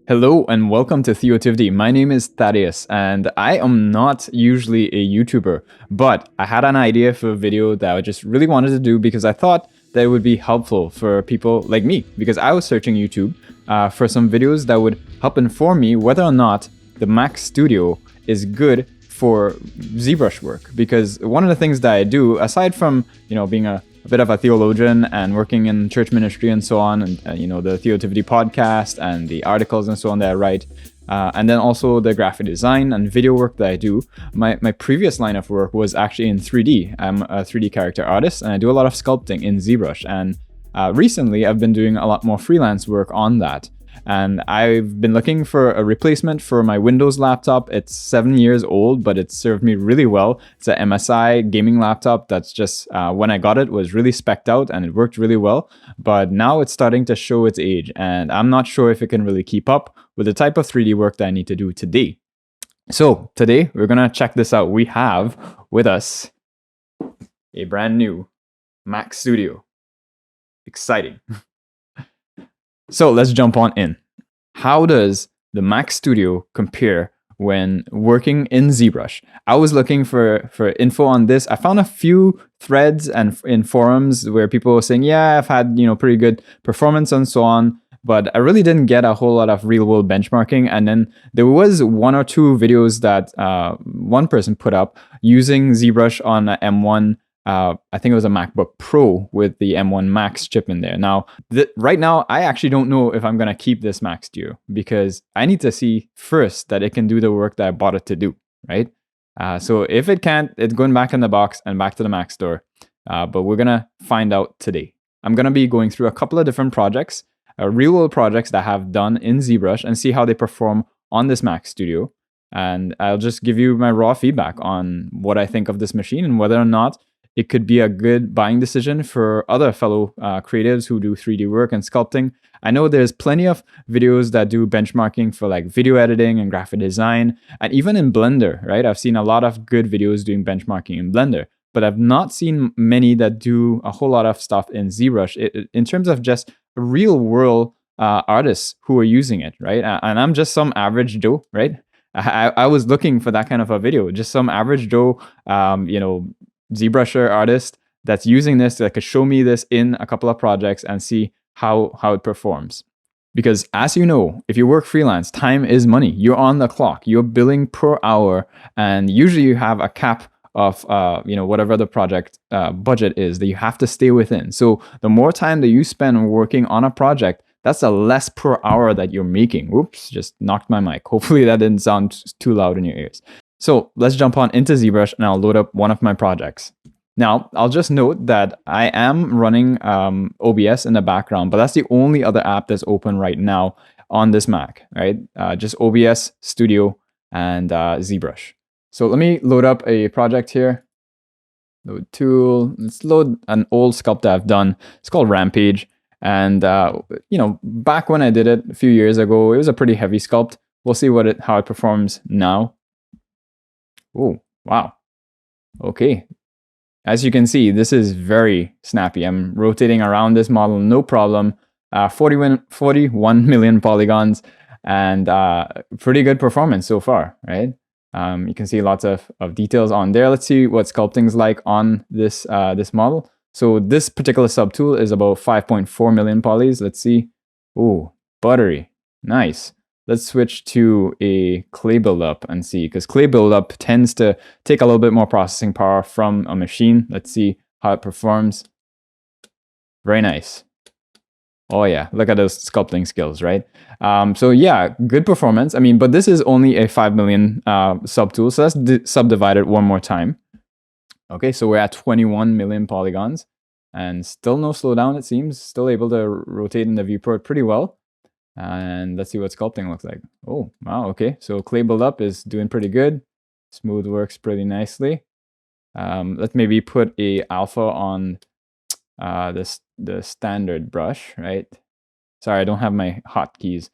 Hello and welcome to Theotivity. My name is Thaddeus and I am not usually a YouTuber, but I had an idea for a video that I just really wanted to do because I thought that it would be helpful for people like me, because I was searching YouTube for some videos that would help inform me whether or not the Mac Studio is good for ZBrush work. Because one of the things that I do, aside from being a bit of a theologian and working in church ministry and so on, and the Theotivity podcast and the articles and so on that I write, and then also the graphic design and video work that I do. My previous line of work was actually in 3D. I'm a 3D character artist and I do a lot of sculpting in ZBrush. And recently I've been doing a lot more freelance work on that. And I've been looking for a replacement for my Windows laptop. It's 7 years old, but it served me really well. It's an MSI gaming laptop that's just, when I got it, was really specced out and it worked really well. But now it's starting to show its age, and I'm not sure if it can really keep up with the type of 3D work that I need to do today. So today, we're gonna check this out. We have with us a brand new Mac Studio. Exciting. So let's jump on in. How does the Mac Studio compare when working in ZBrush? I was looking for info on this. I found a few threads and in forums where people were saying, yeah, I've had pretty good performance and so on, but I really didn't get a whole lot of real world benchmarking. And then there was one or two videos that one person put up using ZBrush on a M1. I think it was a MacBook Pro with the M1 Max chip in there. Now, right now, I actually don't know if I'm going to keep this Mac Studio because I need to see first that it can do the work that I bought it to do, right? So if it can't, it's going back in the box and back to the Mac store. But we're going to find out today. I'm going to be going through a couple of different projects, real-world projects that I have done in ZBrush, and see how they perform on this Mac Studio. And I'll just give you my raw feedback on what I think of this machine and whether or not it could be a good buying decision for other fellow creatives who do 3D work and sculpting. I know there's plenty of videos that do benchmarking for like video editing and graphic design, and even in Blender, right? I've seen a lot of good videos doing benchmarking in Blender, but I've not seen many that do a whole lot of stuff in ZBrush in terms of just real world artists who are using it, right? And I'm just some average Joe, right? I was looking for that kind of a video, just some average Joe, ZBrusher artist that's using this that could show me this in a couple of projects and see how it performs. Because as you know, if you work freelance, time is money. You're on the clock. You're billing per hour, and usually you have a cap of whatever the project budget is that you have to stay within. So the more time that you spend working on a project, that's a less per hour that you're making. Whoops, just knocked my mic. Hopefully that didn't sound too loud in your ears. So let's jump on into ZBrush and I'll load up one of my projects. Now, I'll just note that I am running OBS in the background, but that's the only other app that's open right now on this Mac, right? Just OBS, Studio, and ZBrush. So let me load up a project here. Load tool. Let's load an old sculpt that I've done. It's called Rampage. And back when I did it a few years ago, it was a pretty heavy sculpt. We'll see how it performs now. Oh, wow. Okay. As you can see, this is very snappy. I'm rotating around this model, no problem. 41 million polygons and pretty good performance so far, right? You can see lots of details on there. Let's see what sculpting's like on this model. So this particular subtool is about 5.4 million polys. Let's see. Oh, buttery. Nice. Let's switch to a clay buildup and see, because clay buildup tends to take a little bit more processing power from a machine. Let's see how it performs. Very nice. Oh yeah, look at those sculpting skills, right? So yeah, good performance. I mean, but this is only a 5 million subtool, so let's subdivide it one more time. Okay, so we're at 21 million polygons, and still no slowdown, it seems. Still able to rotate in the viewport pretty well. And let's see what sculpting looks like. Oh, wow, okay. So clay buildup is doing pretty good. Smooth works pretty nicely. Let's maybe put a alpha on the standard brush, right? Sorry, I don't have my hotkeys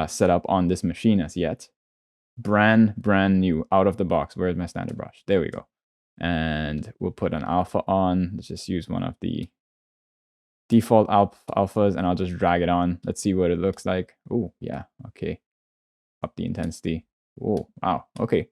set up on this machine as yet. Brand new, out of the box. Where's my standard brush? There we go. And we'll put an alpha on. Let's just use one of the default alphas, and I'll just drag it on. Let's see what it looks like. Oh, yeah, okay. up the intensity. Oh, wow. Okay.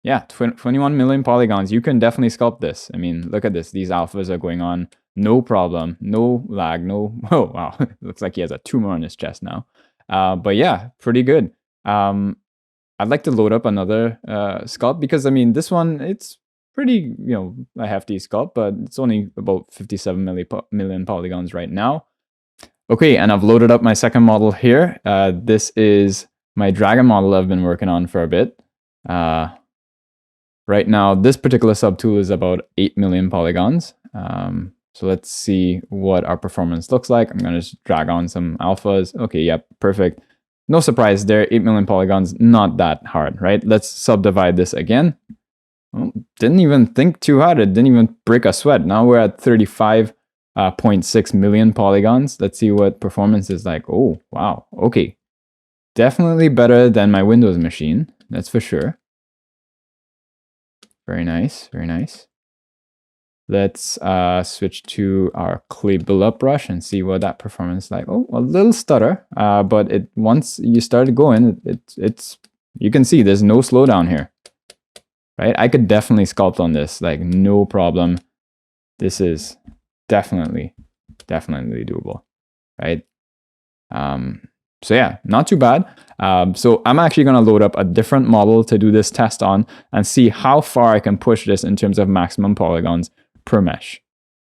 Yeah, 21 million polygons. You can definitely sculpt this. I mean, look at this. These alphas are going on. No problem. No lag. No. Oh, wow. Looks like he has a tumor on his chest now. But yeah, pretty good. I'd like to load up another sculpt because, I mean, this one, it's pretty, a hefty sculpt, but it's only about 57 million polygons right now. Okay, and I've loaded up my second model here. This is my dragon model I've been working on for a bit. Right now, this particular subtool is about 8 million polygons. So let's see what our performance looks like. I'm going to just drag on some alphas. Okay, yep, perfect. No surprise there, 8 million polygons, not that hard, right? Let's subdivide this again. Oh, didn't even think too hard. It didn't even break a sweat. Now we're at 35.6 million polygons. Let's see what performance is like. Oh, wow. Okay. Definitely better than my Windows machine. That's for sure. Very nice. Very nice. Let's switch to our clay build-up brush and see what that performance is like. Oh, a little stutter, but once you start going, you can see there's no slowdown here, right? I could definitely sculpt on this, like no problem. This is definitely doable, right? So yeah, not too bad. So I'm actually going to load up a different model to do this test on and see how far I can push this in terms of maximum polygons per mesh.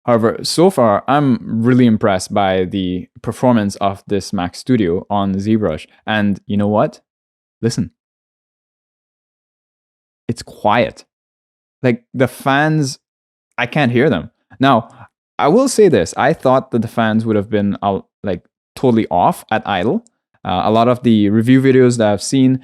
However, so far, I'm really impressed by the performance of this Mac Studio on Zbrush. And you know what? Listen. It's quiet. Like the fans, I can't hear them. Now, I will say this. I thought that the fans would have been like totally off at idle. A lot of the review videos that I've seen,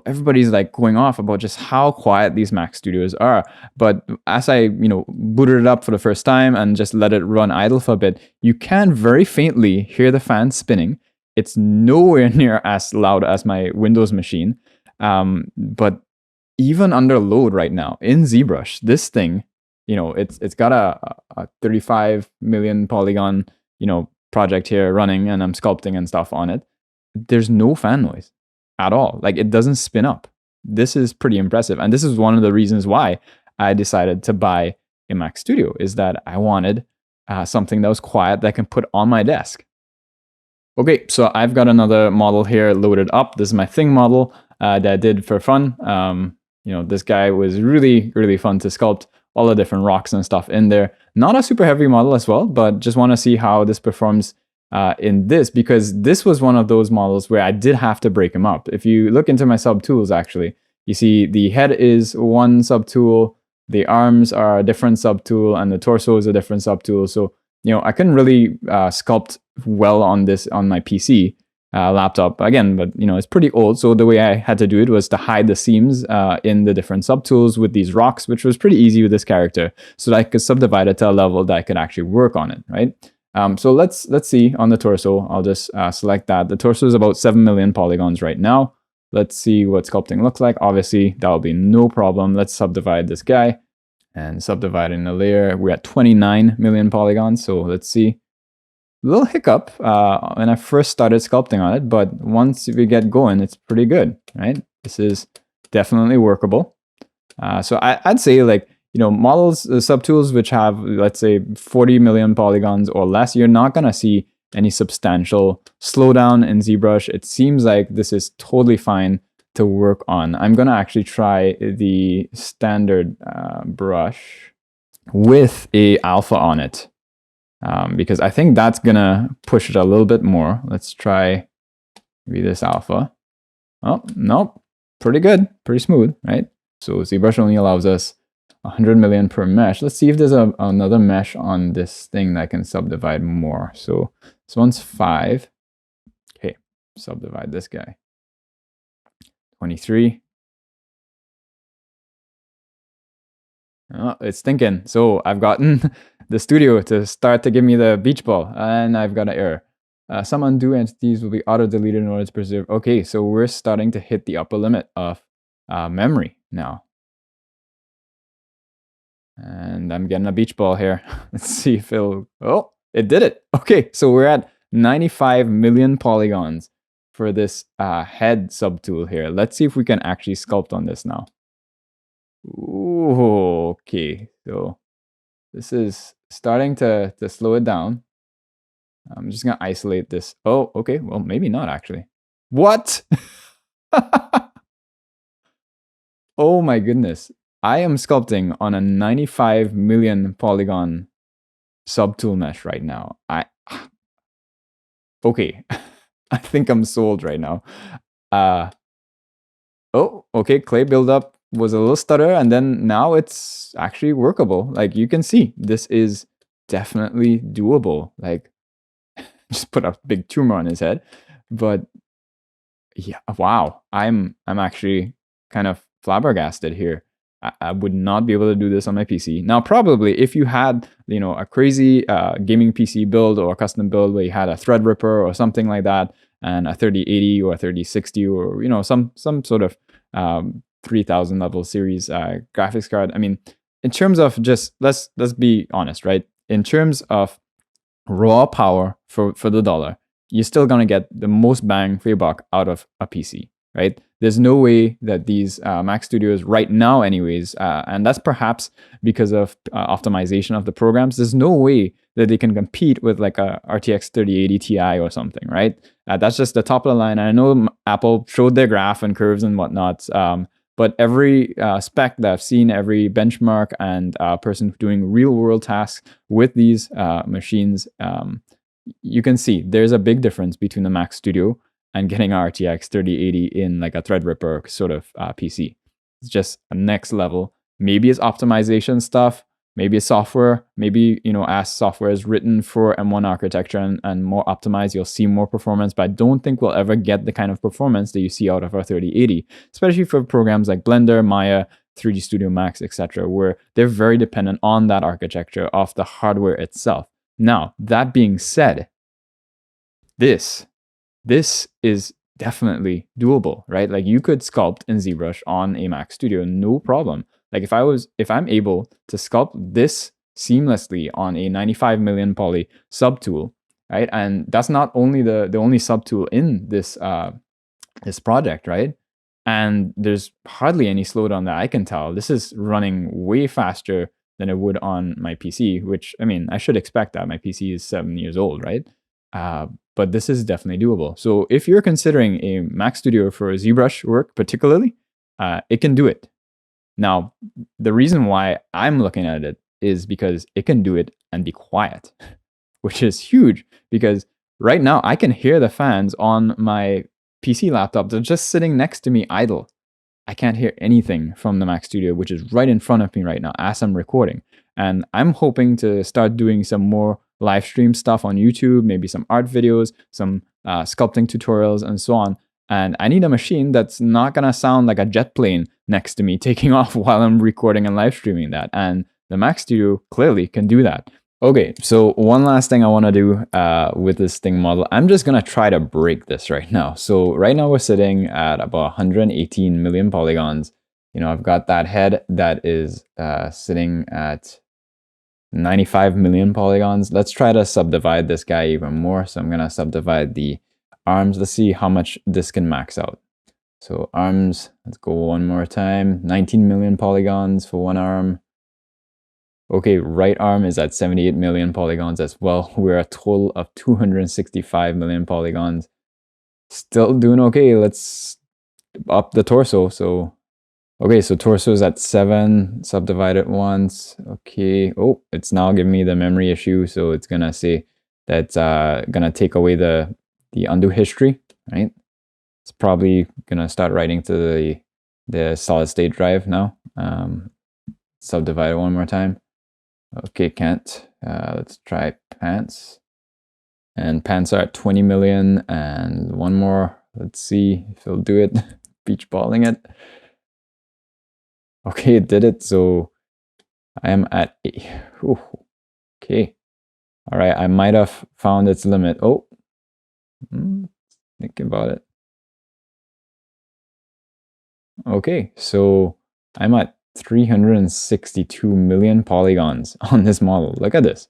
everybody's like going off about just how quiet these Mac Studios are. But as I, booted it up for the first time and just let it run idle for a bit, you can very faintly hear the fan spinning. It's nowhere near as loud as my Windows machine. But even under load right now in Zbrush, this thing, it's got a 35 million polygon, project here running, and I'm sculpting and stuff on it. There's no fan noise at all. Like it doesn't spin up. This is pretty impressive. And this is one of the reasons why I decided to buy a Mac Studio, is that I wanted something that was quiet that I can put on my desk. Okay, so I've got another model here loaded up. This is my thing model that I did for fun. This guy was really, really fun to sculpt. All the different rocks and stuff in there. Not a super heavy model as well, but just want to see how this performs in this, because this was one of those models where I did have to break them up. If you look into my subtools, actually, you see the head is one subtool, the arms are a different subtool, and the torso is a different subtool. So, I couldn't really sculpt well on my PC laptop again, but it's pretty old. So the way I had to do it was to hide the seams in the different subtools with these rocks, which was pretty easy with this character, so that I could subdivide it to a level that I could actually work on it, right? So let's see on the torso. I'll just select that. The torso is about 7 million polygons right now. Let's see what sculpting looks like. Obviously, that will be no problem. Let's subdivide this guy and subdivide in a layer. We're at 29 million polygons. So let's see. A little hiccup when I first started sculpting on it, but once we get going, it's pretty good, right? This is definitely workable. So I'd say, like, models, subtools which have, let's say, 40 million polygons or less, you're not going to see any substantial slowdown in Zbrush. It seems like this is totally fine to work on. I'm going to actually try the standard brush with a alpha on it. Because I think that's gonna push it a little bit more. Let's try maybe this alpha. Oh, nope. Pretty good, pretty smooth, right? So ZBrush only allows us 100 million per mesh. Let's see if there's another mesh on this thing that can subdivide more. So this one's 5. Okay, subdivide this guy. 23. Oh, it's thinking. So I've gotten the studio to start to give me the beach ball, and I've got an error. Some undo entities will be auto-deleted in order to preserve. Okay, so we're starting to hit the upper limit of memory now. And I'm getting a beach ball here. Let's see if it'll... Oh, it did it. Okay, so we're at 95 million polygons for this head subtool here. Let's see if we can actually sculpt on this now. Ooh, okay, so this is starting to slow it down. I'm just gonna isolate this. Oh, okay, well, maybe not actually. What? Oh my goodness. I am sculpting on a 95 million polygon subtool mesh right now. Okay. I think I'm sold right now. Oh, okay, clay buildup was a little stutter, and then now it's actually workable. Like you can see, this is definitely doable. Like just put a big tumor on his head. But yeah, wow. I'm actually kind of flabbergasted here. I would not be able to do this on my PC. Now, probably if you had, you know, a crazy gaming PC build or a custom build where you had a Threadripper or something like that, and a 3080 or a 3060 or, you know, some sort of 3000 level series graphics card. I mean, in terms of just, let's be honest, right? In terms of raw power for the dollar, you're still gonna get the most bang for your buck out of a PC, right? There's no way that these Mac Studios right now anyways, and that's perhaps because of optimization of the programs, there's no way that they can compete with like a RTX 3080 Ti or something, right? That's just the top of the line. I know Apple showed their graph and curves and whatnot, but every spec that I've seen, every benchmark and person doing real world tasks with these machines, you can see there's a big difference between the Mac Studio and getting RTX 3080 in like a Threadripper sort of PC. It's just a next level. Maybe it's optimization stuff, maybe it's software, maybe, you know, as software is written for M1 architecture and more optimized, you'll see more performance, but I don't think we'll ever get the kind of performance that you see out of our 3080, especially for programs like Blender, Maya, 3D Studio Max, etc., where they're very dependent on that architecture of the hardware itself. Now, that being said, this is definitely doable, right? Like you could sculpt in Zbrush on a Mac Studio, no problem. Like if I'm able to sculpt this seamlessly on a 95 million poly subtool, right? And that's not only the only subtool in this this project, right? And there's hardly any slowdown that I can tell. This is running way faster than it would on my PC, which, I mean, I should expect that. My PC is 7 years old, right? But this is definitely doable. So if you're considering a Mac Studio for ZBrush work particularly, it can do it. Now, the reason why I'm looking at it is because it can do it and be quiet, which is huge because right now I can hear the fans on my PC laptop. They're just sitting next to me idle. I can't hear anything from the Mac Studio, which is right in front of me right now as I'm recording. And I'm hoping to start doing some more live stream stuff on YouTube, maybe some art videos, some sculpting tutorials, and so on. And I need a machine that's not gonna sound like a jet plane next to me taking off while I'm recording and live streaming that. And the Mac Studio clearly can do that. Okay, so one last thing I want to do with this thing model, I'm just going to try to break this right now. So right now we're sitting at about 118 million polygons. You know, I've got that head that is sitting at 95 million polygons. Let's try to subdivide this guy even more. So I'm going to subdivide the arms. Let's see how much this can max out. So arms, let's go one more time. 19 million polygons for one arm. Okay, right arm is at 78 million polygons as well. We're a total of 265 million polygons. Still doing okay. Let's up the torso. So, okay, so torso is at 7, subdivide it once. Okay, oh, it's now giving me the memory issue. So it's gonna say that's gonna take away the undo history, right? It's probably gonna start writing to the solid state drive now. Subdivide it one more time. Okay, can't. Let's try pants. And pants are at 20 million. And one more. Let's see if it'll do it. Beach balling it. Okay, it did it. So I am at 8. Ooh, okay. All right, I might have found its limit. Oh, think about it. Okay, so I'm at 362 million polygons on this model. Look at this.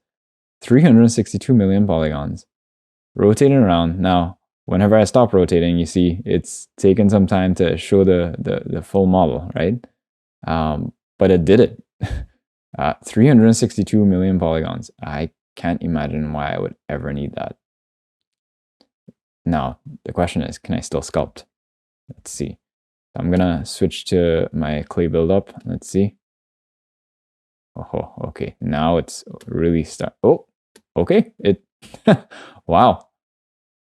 362 million polygons. Rotating around. Now, whenever I stop rotating, you see it's taken some time to show the full model, right? But it did it. 362 million polygons. I can't imagine why I would ever need that. Now, the question is, can I still sculpt? Let's see. I'm gonna switch to my clay buildup. Let's see. Oh, okay. Now it's really oh, okay. It, wow.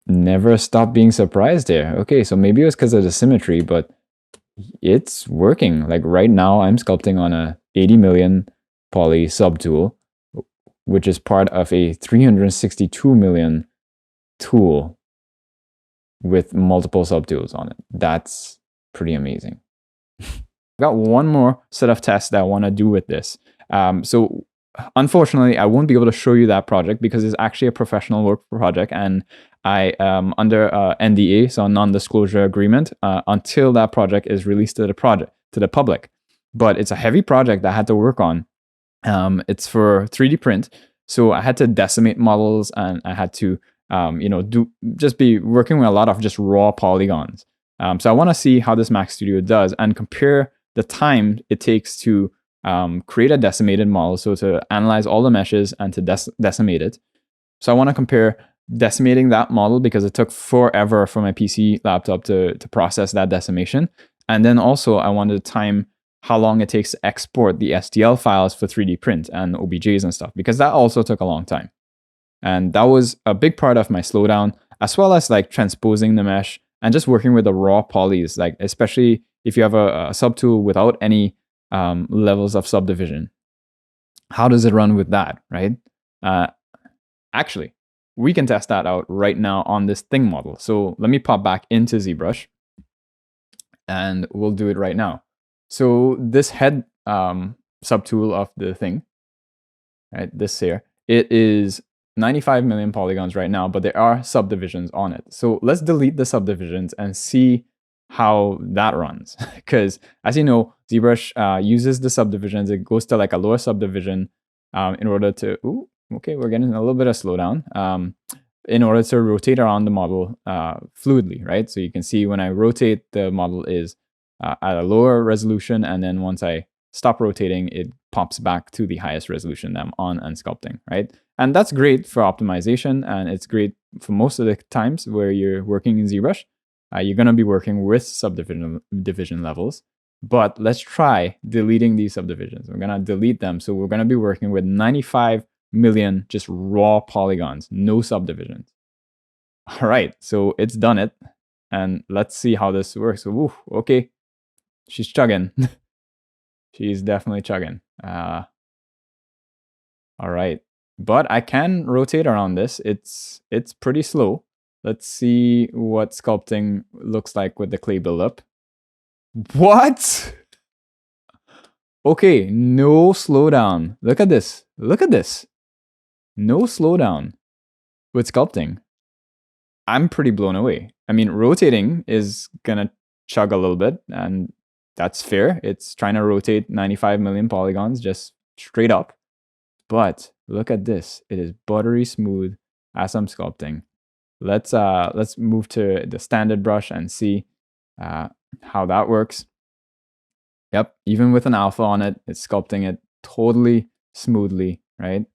Never stop being surprised there. Okay, so maybe it was because of the symmetry, but it's working. Like right now, I'm sculpting on a 80 million poly subtool, which is part of a 362 million tool with multiple subtools on it. That's pretty amazing. I've got one more set of tests that I want to do with this. So unfortunately, I won't be able to show you that project because it's actually a professional work project, and I am under NDA, so a non-disclosure agreement, until that project is released to the public. But it's a heavy project that I had to work on. It's for 3D print, so I had to decimate models, and I had to just be working with a lot of just raw polygons. So I want to see how this Max Studio does and compare the time it takes to create a decimated model, so to analyze all the meshes and to decimate it. So I want to compare decimating that model because it took forever for my PC laptop to process that decimation. And then also I wanted to time how long it takes to export the STL files for 3D print and OBJs and stuff, because that also took a long time. And that was a big part of my slowdown, as well as like transposing the mesh and just working with the raw polys, like especially if you have a subtool without any levels of subdivision. How does it run with that, right? Actually, we can test that out right now on this thing model. So let me pop back into Zbrush and we'll do it right now. So this head subtool of the thing, right, this here, it is 95 million polygons right now, but there are subdivisions on it. So let's delete the subdivisions and see how that runs. Because as you know, Zbrush uses the subdivisions. It goes to like a lower subdivision in order to, ooh, okay, we're getting a little bit of slowdown, in order to rotate around the model fluidly, right? So you can see when I rotate, the model is at a lower resolution, and then once I stop rotating, it pops back to the highest resolution that I'm on and sculpting, right? And that's great for optimization, and it's great for most of the times where you're working in ZBrush. You're going to be working with subdivision levels, but let's try deleting these subdivisions. We're going to delete them, so we're going to be working with 95 million just raw polygons, no subdivisions. All right, so it's done it, and let's see how this works. Ooh, okay, she's chugging. She's definitely chugging. All right, but I can rotate around this. It's pretty slow. Let's see what sculpting looks like with the clay buildup. What? Okay, no slowdown. Look at this. Look at this. No slowdown with sculpting. I'm pretty blown away. I mean, rotating is gonna chug a little bit, and that's fair. It's trying to rotate 95 million polygons just straight up. But look at this. It is buttery smooth as I'm sculpting. Let's move to the standard brush and see how that works. Yep, even with an alpha on it, it's sculpting it totally smoothly, right?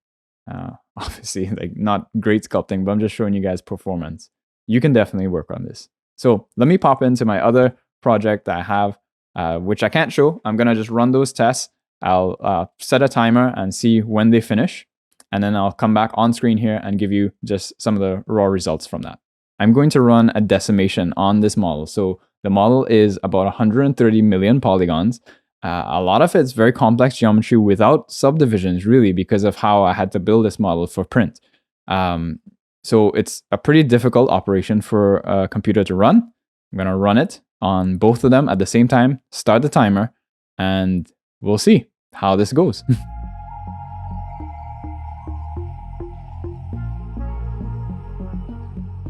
Obviously, like not great sculpting, but I'm just showing you guys performance. You can definitely work on this. So let me pop into my other project that I have, which I can't show. I'm gonna just run those tests. I'll set a timer and see when they finish. And then I'll come back on screen here and give you just some of the raw results from that. I'm going to run a decimation on this model. So the model is about 130 million polygons. A lot of it's very complex geometry without subdivisions, really, because of how I had to build this model for print. So it's a pretty difficult operation for a computer to run. I'm going to run it on both of them at the same time, start the timer, and we'll see how this goes.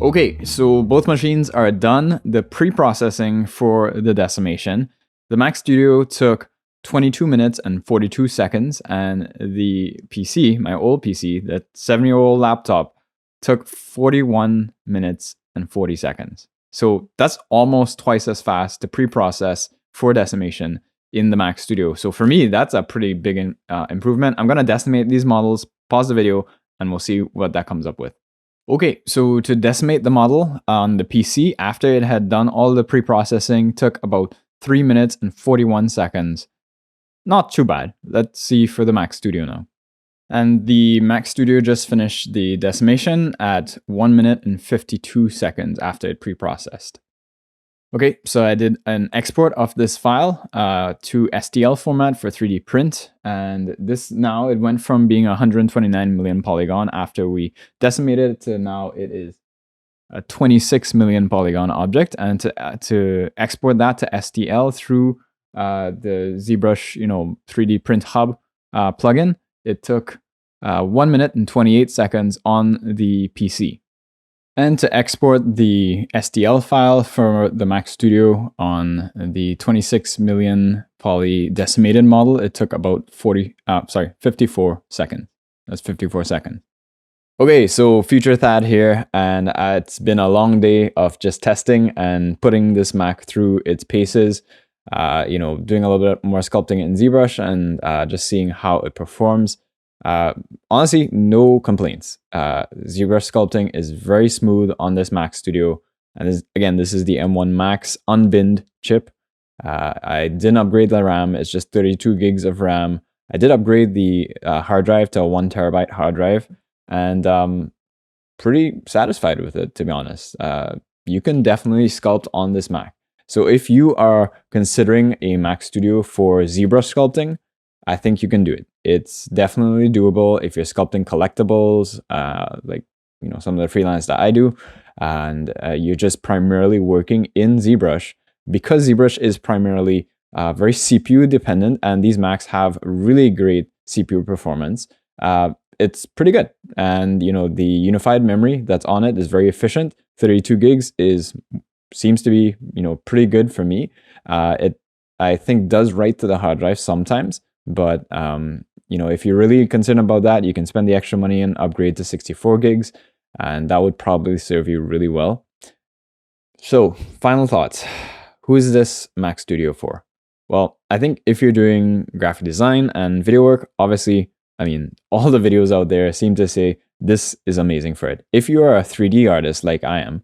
Okay, so both machines are done. The pre-processing for the decimation. The Mac Studio took 22 minutes and 42 seconds, and the PC, my old PC, that 7-year-old laptop, took 41 minutes and 40 seconds. So that's almost twice as fast to pre-process for decimation in the Mac Studio. So for me, that's a pretty big improvement. I'm going to decimate these models, pause the video, and we'll see what that comes up with. Okay, so to decimate the model on the PC, after it had done all the pre-processing, took about 3 minutes and 41 seconds. Not too bad. Let's see for the Mac Studio now. And the Mac Studio just finished the decimation at 1 minute and 52 seconds after it pre-processed. Okay, so I did an export of this file to STL format for 3D print. And this now, it went from being 129 million polygon after we decimated it to now it is a 26 million polygon object. And to export that to STL through the Zbrush 3D print hub plugin, it took 1 minute and 28 seconds on the PC. And to export the STL file for the Mac Studio on the 26 million poly decimated model, it took about 54 seconds. That's 54 seconds. Okay, so future Thad here, and it's been a long day of just testing and putting this Mac through its paces. Doing a little bit more sculpting in Zbrush and just seeing how it performs. Honestly, no complaints. Zbrush sculpting is very smooth on this Mac Studio. And this is the M1 Max unbinned chip. I didn't upgrade the RAM. It's just 32 gigs of RAM. I did upgrade the hard drive to a 1 terabyte hard drive, and pretty satisfied with it, to be honest. You can definitely sculpt on this Mac. So if you are considering a Mac Studio for Zbrush sculpting, I think you can do it. It's definitely doable if you're sculpting collectibles, some of the freelance that I do, and you're just primarily working in Zbrush. Because Zbrush is primarily very CPU dependent, and these Macs have really great CPU performance, it's pretty good. And the unified memory that's on it is very efficient. 32 gigs seems to be pretty good for me. It, I think, does write to the hard drive sometimes, but if you're really concerned about that, you can spend the extra money and upgrade to 64 gigs, and that would probably serve you really well. So, final thoughts. Who is this Mac Studio for? Well, I think if you're doing graphic design and video work, obviously, all the videos out there seem to say this is amazing for it. If you are a 3D artist like I am,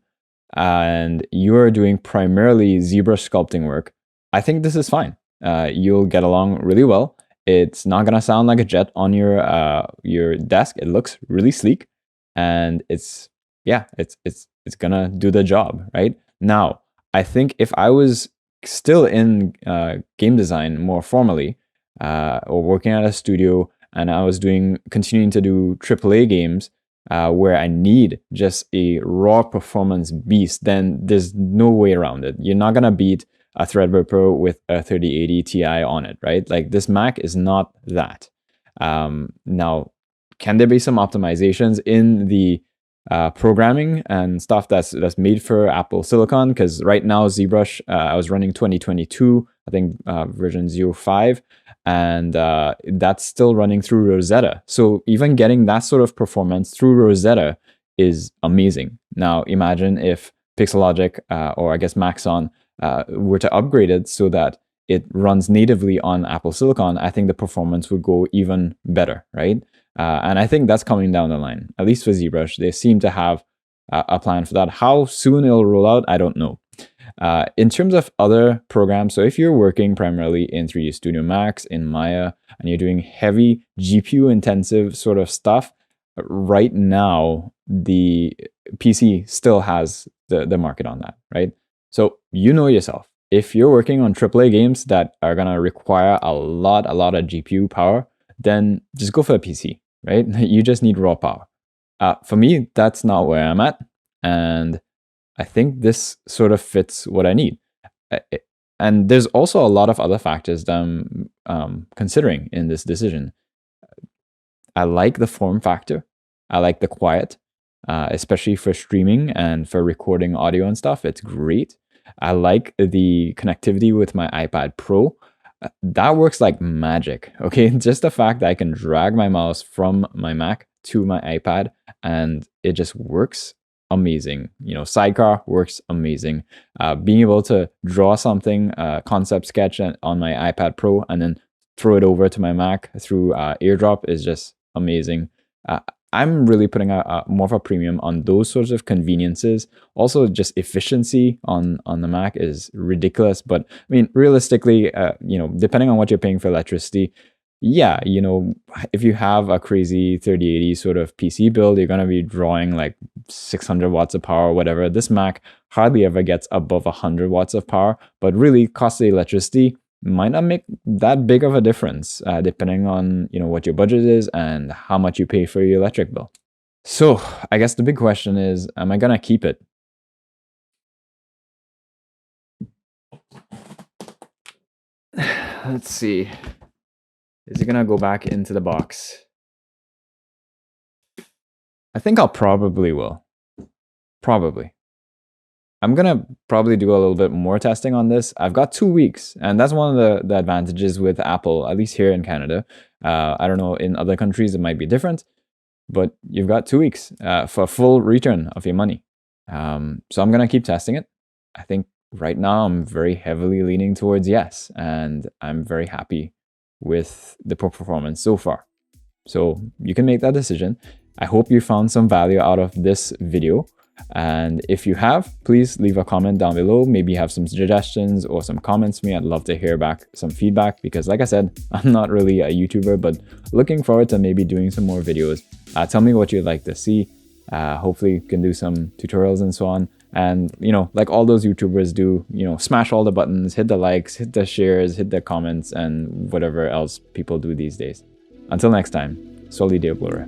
and you're doing primarily Zbrush sculpting work, I think this is fine. You'll get along really well. It's not gonna sound like a jet on your desk. It looks really sleek, and it's gonna do the job, right? Now, I think if I was still in game design more formally, or working at a studio, and I was continuing to do AAA games, where I need just a raw performance beast, then there's no way around it. You're not gonna beat a Threadripper Pro with a 3080 Ti on it, right? Like, this Mac is not that. Now, can there be some optimizations in the programming and stuff that's made for Apple Silicon? Because right now ZBrush, I was running 2022, I think version 05, and that's still running through Rosetta. So even getting that sort of performance through Rosetta is amazing. Now imagine if Pixelogic or I guess Maxon were to upgrade it so that it runs natively on Apple Silicon. I think the performance would go even better, right? And I think that's coming down the line, at least for ZBrush. They seem to have a plan for that. How soon it'll roll out, I don't know. In terms of other programs, so if you're working primarily in 3D Studio Max, in Maya, and you're doing heavy GPU intensive sort of stuff, right now, the PC still has the market on that, right? So you know yourself, if you're working on AAA games that are gonna require a lot of GPU power, then just go for a PC, right? You just need raw power. For me, that's not where I'm at, and I think this sort of fits what I need. And there's also a lot of other factors that I'm considering in this decision. I like the form factor. I like the quiet, especially for streaming and for recording audio and stuff. It's great. I like the connectivity with my iPad Pro. That works like magic, okay? Just the fact that I can drag my mouse from my Mac to my iPad and it just works amazing. You know, Sidecar works amazing. Being able to draw something, concept sketch on my iPad Pro, and then throw it over to my Mac through AirDrop is just amazing. I'm really putting more of a premium on those sorts of conveniences. Also, just efficiency on the Mac is ridiculous. But I mean, realistically, you know, depending on what you're paying for electricity, yeah, you know, if you have a crazy 3080 sort of PC build, you're going to be drawing like 600 watts of power or whatever. This Mac hardly ever gets above 100 watts of power, but really costly electricity might not make that big of a difference, depending on, you know, what your budget is and how much you pay for your electric bill. So I guess the big question is, am I gonna keep it? Let's see. Is it gonna go back into the box? I think I'll probably will. Probably. I'm gonna probably do a little bit more testing on this. I've got 2 weeks, and that's one of the advantages with Apple, at least here in Canada. I don't know, in other countries it might be different, but you've got 2 weeks for a full return of your money. So I'm gonna keep testing it. I think right now I'm very heavily leaning towards yes, and I'm very happy with the performance so far. So you can make that decision. I hope you found some value out of this video. And if you have, please leave a comment down below. Maybe you have some suggestions or some comments for me. I'd love to hear back some feedback because, like I said, I'm not really a YouTuber, but looking forward to maybe doing some more videos. Tell me what you'd like to see. Hopefully you can do some tutorials and so on. And, you know, like all those YouTubers do, you know, smash all the buttons, hit the likes, hit the shares, hit the comments, and whatever else people do these days. Until next time, Soli Deoblore.